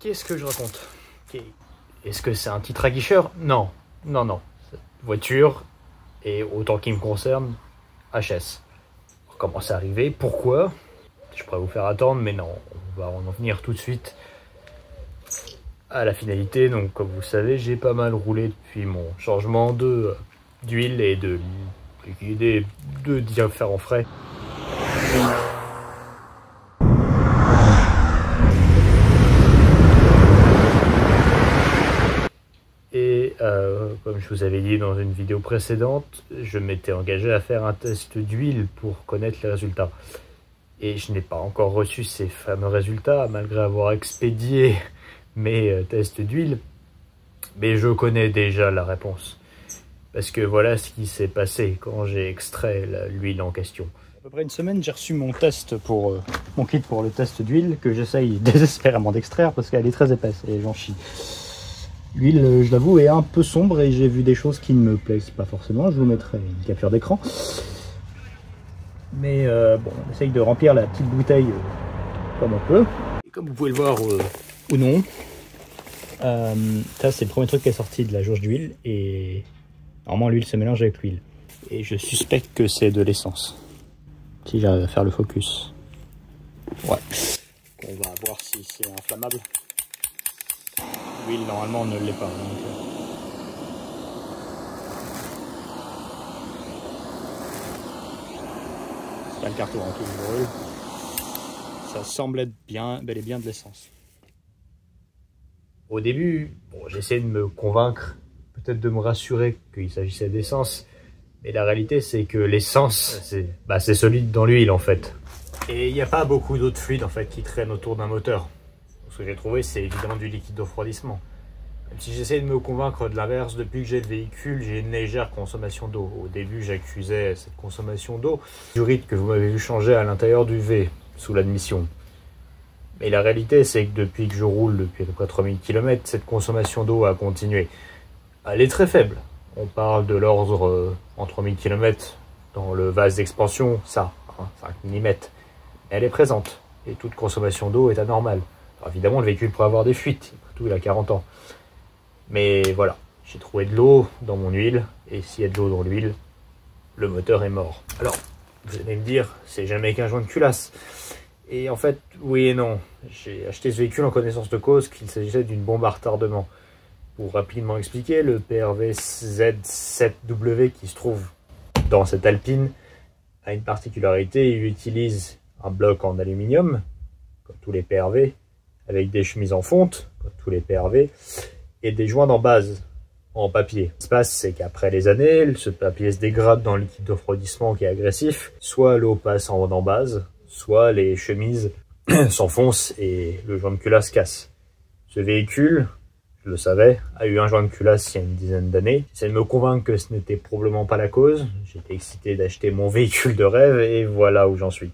Qu'est-ce que je raconte? Est-ce que c'est un titre aguicheur? Non, non, non. Cette voiture, et autant qu'il me concerne, HS. Comment c'est arrivé? Pourquoi? Je pourrais vous faire attendre, mais non, on va en venir tout de suite à la finalité. Donc, comme vous le savez, j'ai pas mal roulé depuis mon changement d'huile et de différents frais. Et comme je vous avais dit dans une vidéo précédente, je m'étais engagé à faire un test d'huile pour connaître les résultats. Et je n'ai pas encore reçu ces fameux résultats, malgré avoir expédié mes tests d'huile. Mais je connais déjà la réponse. Parce que voilà ce qui s'est passé quand j'ai extrait l'huile en question. À peu près une semaine, j'ai reçu mon test pour mon kit pour le test d'huile, que j'essaye désespérément d'extraire parce qu'elle est très épaisse et j'en chie. L'huile, je l'avoue, est un peu sombre et j'ai vu des choses qui ne me plaisent pas forcément. Je vous mettrai une capture d'écran. Mais bon, on essaye de remplir la petite bouteille comme on peut. Et comme vous pouvez le voir ou non, ça c'est le premier truc qui est sorti de la jauge d'huile. Et normalement l'huile se mélange avec l'huile. Et je suspecte que c'est de l'essence. Si j'arrive à faire le focus. Ouais. On va voir si c'est inflammable. L'huile normalement ne l'est pas. Donc, c'est pas le carburant qui brûle. Ça semble être bel et bien de l'essence. Au début, bon, j'essayais de me convaincre, peut-être de me rassurer qu'il s'agissait d'essence. Mais la réalité, c'est que l'essence, c'est solide dans l'huile en fait. Et il n'y a pas beaucoup d'autres fluides en fait qui traînent autour d'un moteur. Ce que j'ai trouvé, c'est évidemment du liquide de refroidissement. Même si j'essaie de me convaincre de l'inverse, depuis que j'ai le véhicule, j'ai une légère consommation d'eau. Au début, j'accusais cette consommation d'eau du rythme que vous m'avez vu changer à l'intérieur du V, sous l'admission. Mais la réalité, c'est que depuis que je roule depuis à peu près 3000 km, cette consommation d'eau a continué. Elle est très faible. On parle de l'ordre en 3000 km dans le vase d'expansion, ça, 5 mm. Elle est présente, et toute consommation d'eau est anormale. Alors évidemment, le véhicule pourrait avoir des fuites, après tout, il a 40 ans. Mais voilà, j'ai trouvé de l'eau dans mon huile, et s'il y a de l'eau dans l'huile, le moteur est mort. Alors, vous allez me dire, c'est jamais qu'un joint de culasse. Et en fait, oui et non. J'ai acheté ce véhicule en connaissance de cause qu'il s'agissait d'une bombe à retardement. Pour rapidement expliquer, le PRV Z7W qui se trouve dans cette Alpine a une particularité, il utilise un bloc en aluminium, comme tous les PRV, avec des chemises en fonte, comme tous les PRV, et des joints en base, en papier. Ce qui se passe, c'est qu'après les années, ce papier se dégrade dans le liquide de refroidissement qui est agressif, soit l'eau passe en base, soit les chemises s'enfoncent et le joint de culasse casse. Ce véhicule, je le savais, a eu un joint de culasse il y a une dizaine d'années. J'essaie de me convaincre que ce n'était probablement pas la cause. J'étais excité d'acheter mon véhicule de rêve et voilà où j'en suis.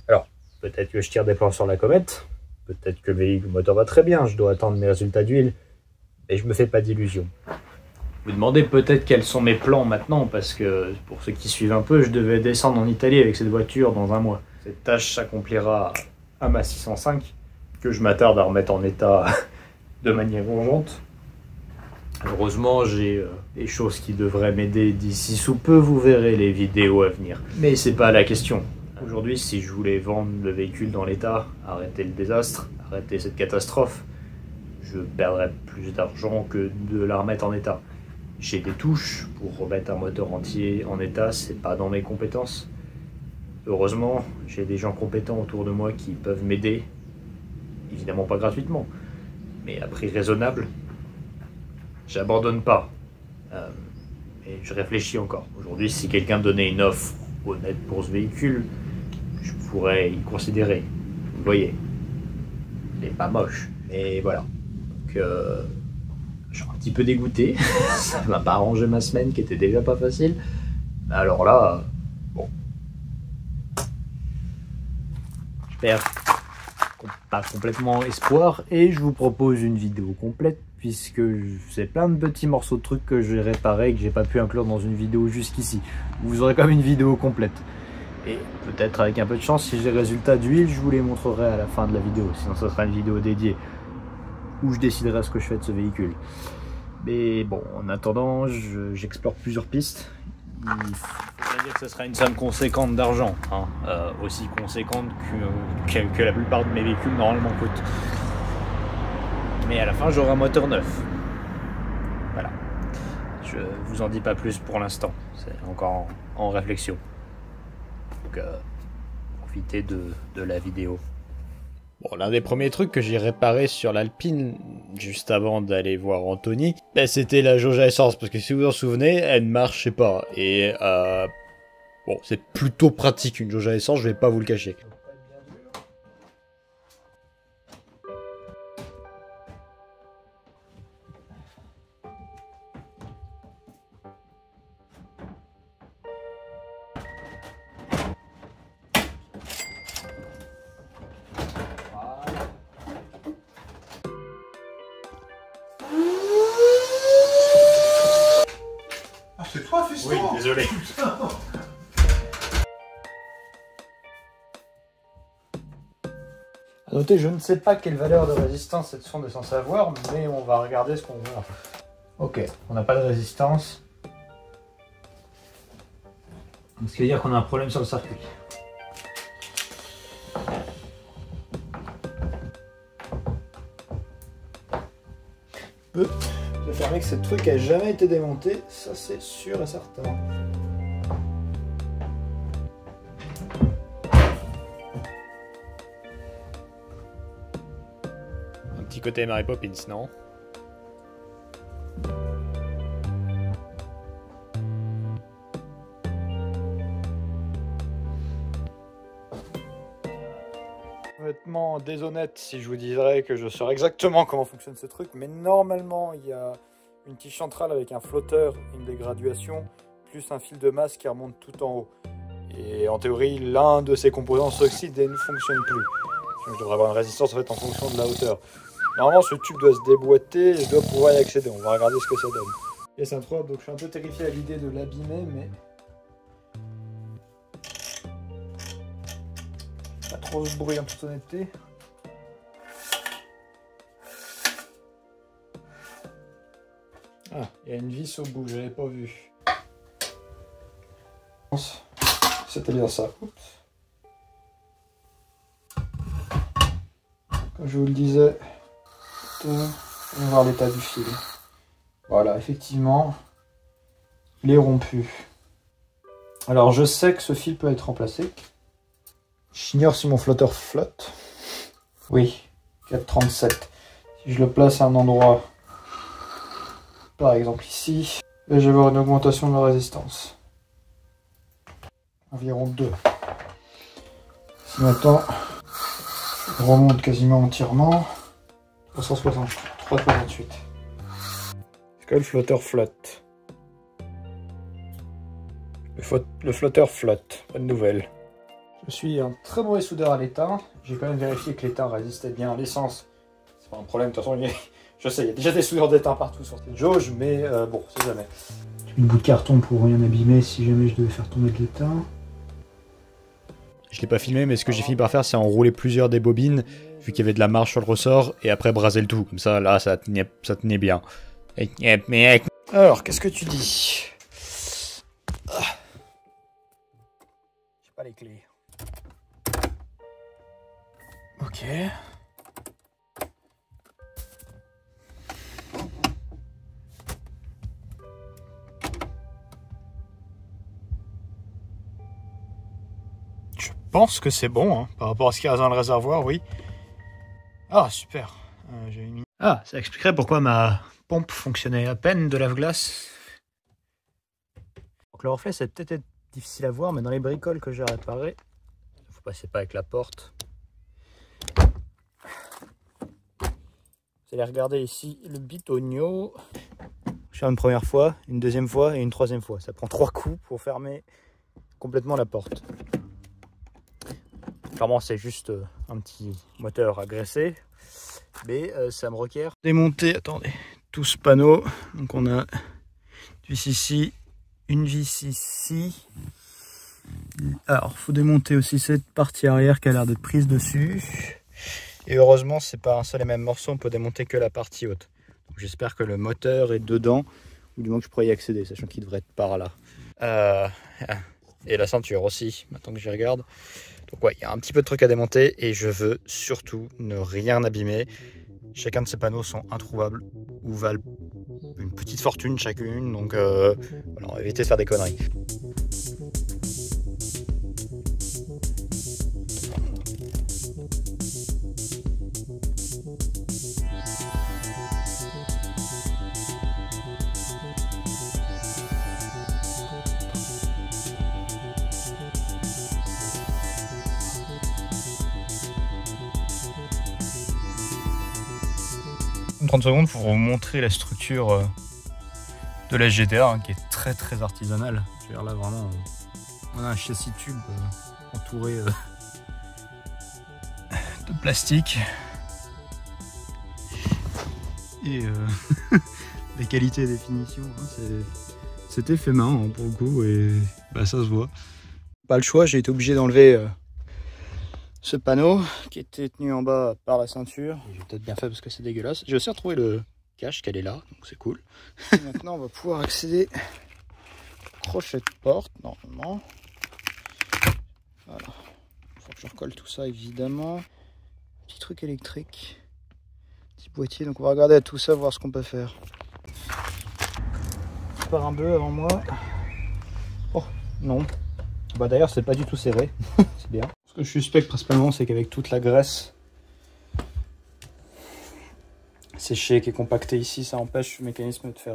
Alors, peut-être que je tire des plans sur la comète, peut-être que le moteur va très bien, je dois attendre mes résultats d'huile, mais je me fais pas d'illusions. Vous demandez peut-être quels sont mes plans maintenant, parce que pour ceux qui suivent un peu, je devais descendre en Italie avec cette voiture dans un mois. Cette tâche s'accomplira à ma 605, que je m'attarde à remettre en état de manière urgente. Heureusement, j'ai des choses qui devraient m'aider d'ici sous peu, vous verrez les vidéos à venir. Mais c'est pas la question. Aujourd'hui, si je voulais vendre le véhicule dans l'état, arrêter le désastre, arrêter cette catastrophe, je perdrais plus d'argent que de la remettre en état. J'ai des touches pour remettre un moteur entier en état, c'est pas dans mes compétences. Heureusement, j'ai des gens compétents autour de moi qui peuvent m'aider, évidemment pas gratuitement, mais à prix raisonnable. J'abandonne pas, et je réfléchis encore. Aujourd'hui, si quelqu'un donnait une offre honnête pour ce véhicule, je pourrais y considérer. Vous voyez, il n'est pas moche, mais voilà. Donc, je suis un petit peu dégoûté, ça m'a pas arrangé ma semaine qui était déjà pas facile. Alors là, bon, je perds pas complètement espoir et je vous propose une vidéo complète puisque c'est plein de petits morceaux de trucs que j'ai réparés et que j'ai pas pu inclure dans une vidéo jusqu'ici. Vous aurez comme une vidéo complète. Et peut-être avec un peu de chance, si j'ai les résultats d'huile, je vous les montrerai à la fin de la vidéo, sinon ce sera une vidéo dédiée. où je déciderai ce que je fais de ce véhicule. Mais bon, en attendant, j'explore plusieurs pistes. C'est-à-dire que ce sera une somme conséquente d'argent, hein, aussi conséquente que la plupart de mes véhicules normalement coûtent. Mais à la fin, j'aurai un moteur neuf. Voilà. Je vous en dis pas plus pour l'instant. C'est encore en réflexion. Donc, profitez de la vidéo. Bon, l'un des premiers trucs que j'ai réparé sur l'Alpine, juste avant d'aller voir Anthony, ben, c'était la jauge à essence, parce que si vous vous en souvenez, elle ne marchait pas. Et bon, c'est plutôt pratique une jauge à essence, je vais pas vous le cacher. C'est toi, Fiston. Oui, désolé. A noter, je ne sais pas quelle valeur de résistance cette sonde est censée avoir, mais on va regarder ce qu'on voit. Ok, on n'a pas de résistance. Ce qui veut dire qu'on a un problème sur le circuit. Je vais affirmer que ce truc n'a jamais été démonté, ça c'est sûr et certain. Un petit côté Mary Poppins, non? Complètement déshonnête si je vous dirais que je saurais exactement comment fonctionne ce truc, mais normalement il y a une tige centrale avec un flotteur, une dégraduation, plus un fil de masse qui remonte tout en haut. Et en théorie, l'un de ces composants s'oxyde et ne fonctionne plus. Donc je devrais avoir une résistance en fait en fonction de la hauteur. Normalement ce tube doit se déboîter et je dois pouvoir y accéder, on va regarder ce que ça donne. Et c'est un truc, donc je suis un peu terrifié à l'idée de l'abîmer, mais... pas trop de bruit en toute honnêteté. Ah, il y a une vis au bout, je l'avais pas vu. C'était bien ça. Oups. Comme je vous le disais, on va voir l'état du fil. Voilà, effectivement, il est rompu. Alors je sais que ce fil peut être remplacé. J'ignore si mon flotteur flotte. Oui, 4,37. Si je le place à un endroit, par exemple ici, et je vais avoir une augmentation de la résistance. Environ 2. Si maintenant, je remonte quasiment entièrement, 368. Est-ce que le flotteur flotte? Le flotteur flotte, bonne nouvelle. Je suis un très mauvais soudeur à l'étain. J'ai quand même vérifié que l'étain résistait bien à l'essence. C'est pas un problème, de toute façon, je sais, il y a déjà des soudeurs d'étain partout sur cette jauge, mais bon, c'est jamais. J'ai mis le bout de carton pour rien abîmer si jamais je devais faire tomber de l'étain. Je l'ai pas filmé, mais ce que j'ai fini par faire, c'est enrouler plusieurs des bobines, vu qu'il y avait de la marge sur le ressort, et après braser le tout. Comme ça, là, ça tenait bien. Alors, qu'est-ce que tu dis? J'ai pas les clés. Ok. Je pense que c'est bon, hein, par rapport à ce qu'il y a dans le réservoir, oui. Ah, super. Ah, ça expliquerait pourquoi ma pompe fonctionnait à peine de lave-glace. Donc le reflet, c'est peut-être difficile à voir, mais dans les bricoles que j'ai réparées, vous passez pas avec la porte. Vous allez regarder ici le bitonio. Je fais une première fois, une deuxième fois et une troisième fois. Ça prend 3 coups pour fermer complètement la porte. Clairement, c'est juste un petit moteur à graisser, mais ça me requiert démonter, attendez, tout ce panneau. Donc on a une vis ici, une vis ici. Alors, faut démonter aussi cette partie arrière qui a l'air d'être prise dessus. Et heureusement, c'est pas un seul et même morceau, on peut démonter que la partie haute. J'espère que le moteur est dedans, ou du moins que je pourrais y accéder, sachant qu'il devrait être par là. Et la ceinture aussi, maintenant que j'y regarde. Donc ouais, il y a un petit peu de trucs à démonter et je veux surtout ne rien abîmer. Chacun de ces panneaux sont introuvables ou valent une petite fortune chacune, donc voilà, on va éviter de faire des conneries. En 30 secondes pour vous montrer la structure de la GTR hein, qui est très artisanale. Je veux dire, là vraiment on a un châssis tube entouré de plastique et des qualités et des finitions hein, c'était fait main hein, pour le coup et bah, ça se voit. Pas le choix, j'ai été obligé d'enlever ce panneau qui était tenu en bas par la ceinture. J'ai peut-être bien fait parce que c'est dégueulasse. J'ai aussi retrouvé le cache qu'elle est là, donc c'est cool. Et maintenant on va pouvoir accéder au crochet de porte normalement. Voilà. Il faut que je recolle tout ça évidemment. Petit truc électrique, petit boîtier, donc on va regarder à tout ça, voir ce qu'on peut faire. Par un bœuf avant moi. Oh non. Bah d'ailleurs c'est pas du tout serré, c'est bien. Ce que je suspecte principalement c'est qu'avec toute la graisse séchée qui est compactée ici, ça empêche le mécanisme de faire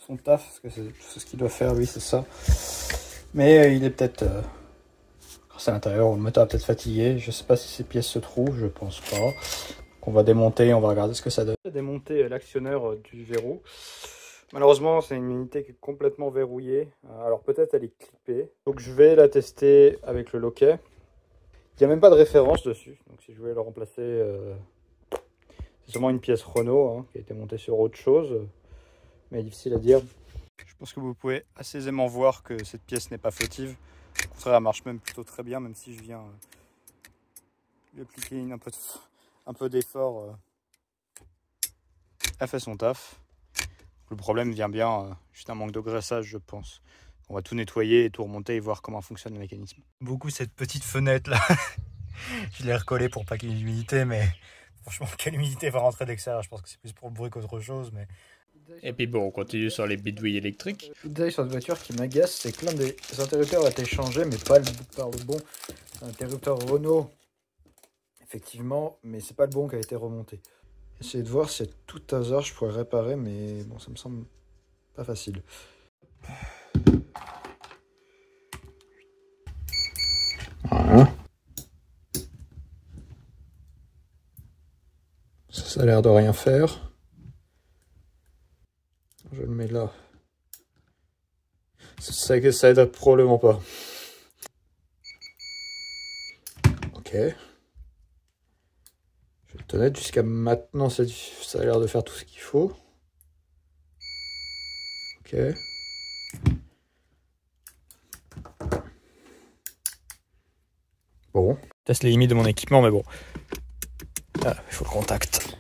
son taf, parce que c'est ce qu'il doit faire lui, c'est ça. Mais il est peut-être grâce à l'intérieur, le moteur est peut-être fatigué, je sais pas si ces pièces se trouvent, je pense pas. Donc on va démonter, on va regarder ce que ça donne. Démonter l'actionneur du verrou. Malheureusement, c'est une unité qui est complètement verrouillée. Alors peut-être elle est clippée. Donc je vais la tester avec le loquet. Il n'y a même pas de référence dessus. Donc si je voulais le remplacer, c'est seulement une pièce Renault hein, qui a été montée sur autre chose. Mais difficile à dire. Je pense que vous pouvez assez aisément voir que cette pièce n'est pas fautive. Au contraire, elle marche même plutôt très bien, même si je viens lui appliquer un peu d'effort. Elle fait son taf. Le problème vient bien juste un manque de graissage, je pense. On va tout nettoyer et tout remonter et voir comment fonctionne le mécanisme. Beaucoup cette petite fenêtre là. Je l'ai recollée pour pas qu'il y ait l'humidité, mais franchement, quelle humidité va rentrer d'extérieur. Je pense que c'est plus pour le bruit qu'autre chose. Mais... Et puis bon, on continue sur les bidouilles électriques. Le détail sur cette voiture qui m'agace, c'est que l'un des interrupteurs a été changé, mais pas par le bon. C'est un interrupteur Renault, effectivement, mais c'est pas le bon qui a été remonté. Essayer de voir si c'est tout hasard, je pourrais réparer, mais bon, ça me semble pas facile. Voilà. Ça a l'air de rien faire. Je le mets là. Ça aide probablement pas. Ok. Je vais être honnête, jusqu'à maintenant, ça a l'air de faire tout ce qu'il faut. Ok. Bon. Teste les limites de mon équipement, mais bon. Ah, il faut le contact.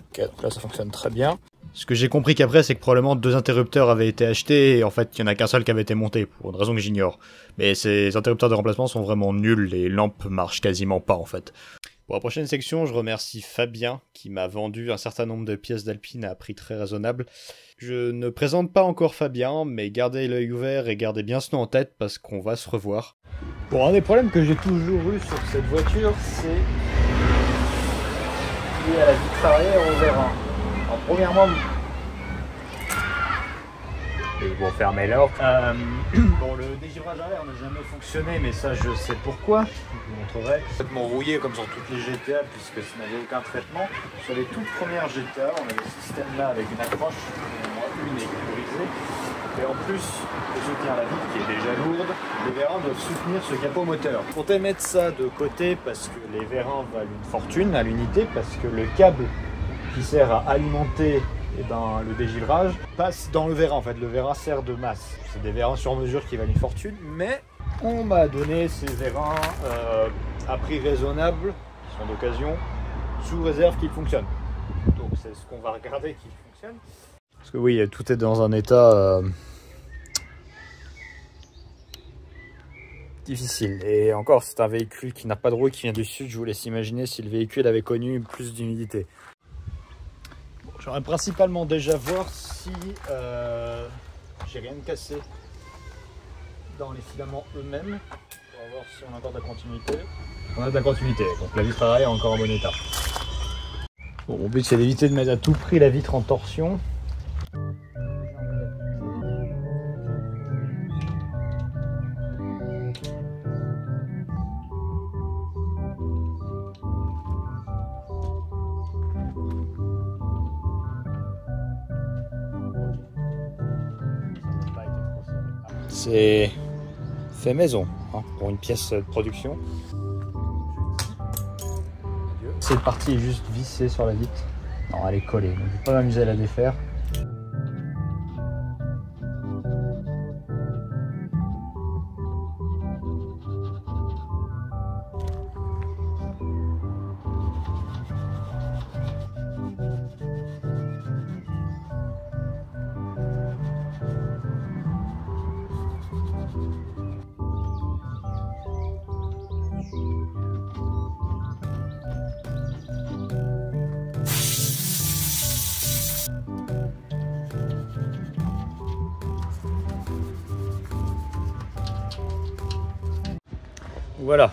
Ok, donc là ça fonctionne très bien. Ce que j'ai compris qu'après, c'est que probablement 2 interrupteurs avaient été achetés et en fait, il n'y en a qu'un seul qui avait été monté, pour une raison que j'ignore. Mais ces interrupteurs de remplacement sont vraiment nuls, les lampes marchent quasiment pas en fait. Pour la prochaine section, je remercie Fabien qui m'a vendu un certain nombre de pièces d'Alpine à prix très raisonnable. Je ne présente pas encore Fabien, mais gardez l'œil ouvert et gardez bien ce nom en tête parce qu'on va se revoir. Bon, un des problèmes que j'ai toujours eu sur cette voiture, c'est lié à la vitre arrière au vérin. Alors, premièrement, Et bon, fermez-la. bon, le dégivrage arrière n'a jamais fonctionné, mais ça je sais pourquoi. Je vous montrerai. Complètement rouillé comme sur toutes les GTA, puisque ça n'avait aucun traitement. Sur les toutes premières GTA, on avait ce système-là avec une accroche, une est brisée. Et en plus, le soutien à la vitre qui est déjà lourde, les vérins doivent soutenir ce capot moteur. Je comptais mettre ça de côté parce que les vérins valent une fortune à l'unité, parce que le câble qui sert à alimenter le dégivrage passe dans le vérin. En fait, le vérin sert de masse. C'est des vérins sur mesure qui valent une fortune, mais on m'a donné ces vérins à prix raisonnable, qui sont d'occasion, sous réserve qu'ils fonctionnent. Donc c'est ce qu'on va regarder qui fonctionne. Parce que oui, tout est dans un état difficile. Et encore, c'est un véhicule qui n'a pas de roue, qui vient du sud. Je vous laisse imaginer si le véhicule avait connu plus d'humidité. Bon, j'aimerais principalement déjà voir si j'ai rien de cassé dans les filaments eux-mêmes. On va voir si on a encore de la continuité. On a de la continuité, donc la vitre arrière est encore en bon état. Bon, mon but c'est d'éviter de mettre à tout prix la vitre en torsion. C'est fait maison hein, pour une pièce de production. Cette partie est juste vissée sur la vitre. Non, elle est collée, donc je vais pas m'amuser à la défaire. Voilà,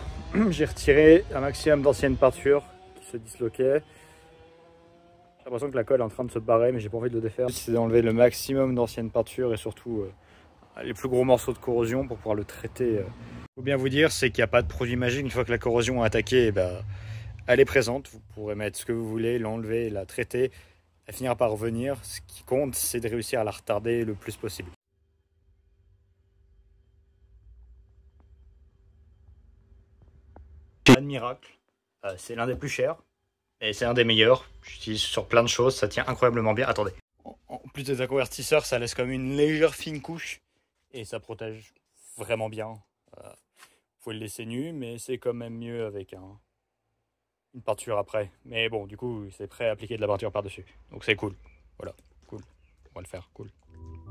j'ai retiré un maximum d'anciennes peintures qui se disloquaient. J'ai l'impression que la colle est en train de se barrer, mais j'ai pas envie de le défaire. C'est d'enlever le maximum d'anciennes peintures et surtout les plus gros morceaux de corrosion pour pouvoir le traiter. Faut bien vous dire, c'est qu'il n'y a pas de produit magique. Une fois que la corrosion a attaqué, elle est présente. Vous pourrez mettre ce que vous voulez, l'enlever, la traiter. Elle finira par revenir. Ce qui compte, c'est de réussir à la retarder le plus possible. Pas de miracle, c'est l'un des plus chers et c'est un des meilleurs. J'utilise sur plein de choses, ça tient incroyablement bien. Attendez, en plus des convertisseurs, ça laisse comme une légère fine couche et ça protège vraiment bien. Faut le laisser nu, mais c'est quand même mieux avec une peinture après. Mais bon, du coup, c'est prêt à appliquer de la peinture par-dessus. Donc c'est cool. Voilà, cool. On va le faire, cool.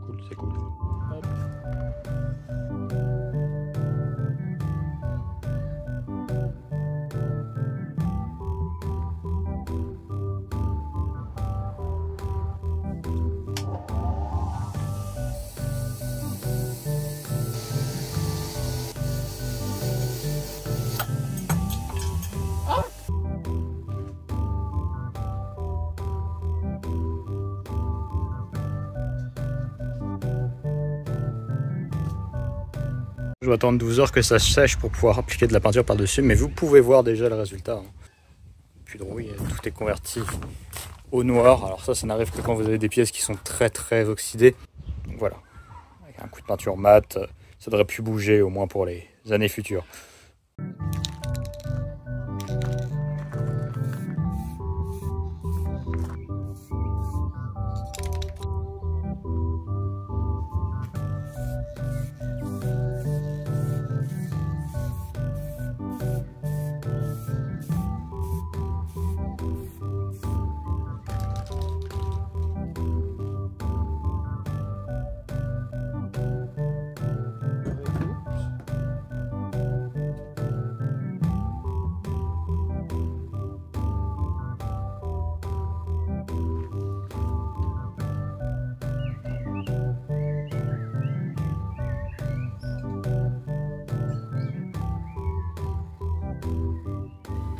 Cool, c'est cool. Hop. Je vais attendre 12 heures que ça sèche pour pouvoir appliquer de la peinture par-dessus, mais vous pouvez voir déjà le résultat. Puis donc oui, tout est converti au noir. Alors ça n'arrive que quand vous avez des pièces qui sont très oxydées. Donc voilà, avec un coup de peinture mat, ça devrait plus bouger au moins pour les années futures.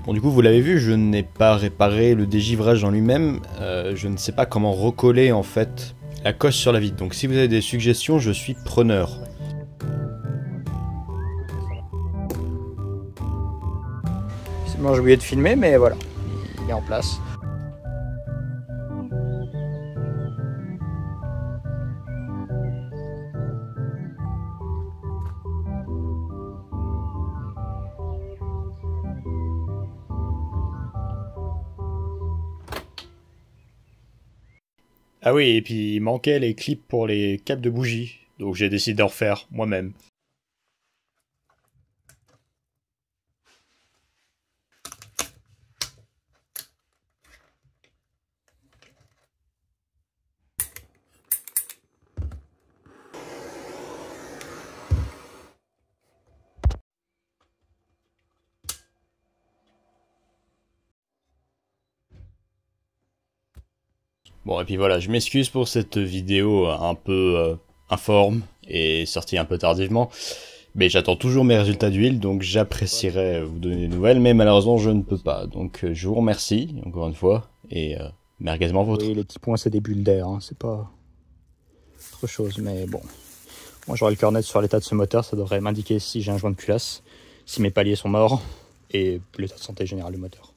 Bon, du coup, vous l'avez vu, je n'ai pas réparé le dégivrage en lui-même. Je ne sais pas comment recoller en fait la coche sur la vitre. Donc si vous avez des suggestions, je suis preneur. C'est bon, j'ai oublié de filmer, mais voilà, il est en place. Ah oui, et puis il manquait les clips pour les câbles de bougie, donc j'ai décidé d'en refaire moi-même. Bon, et puis voilà, je m'excuse pour cette vidéo un peu informe et sortie un peu tardivement. Mais j'attends toujours mes résultats d'huile, donc j'apprécierais vous donner des nouvelles, mais malheureusement je ne peux pas. Donc je vous remercie, encore une fois, et merguez-moi votre. Oui, les petits points c'est des bulles d'air, hein, c'est pas autre chose, mais bon. Moi j'aurai le cœur net sur l'état de ce moteur, ça devrait m'indiquer si j'ai un joint de culasse, si mes paliers sont morts, et l'état de santé général du moteur.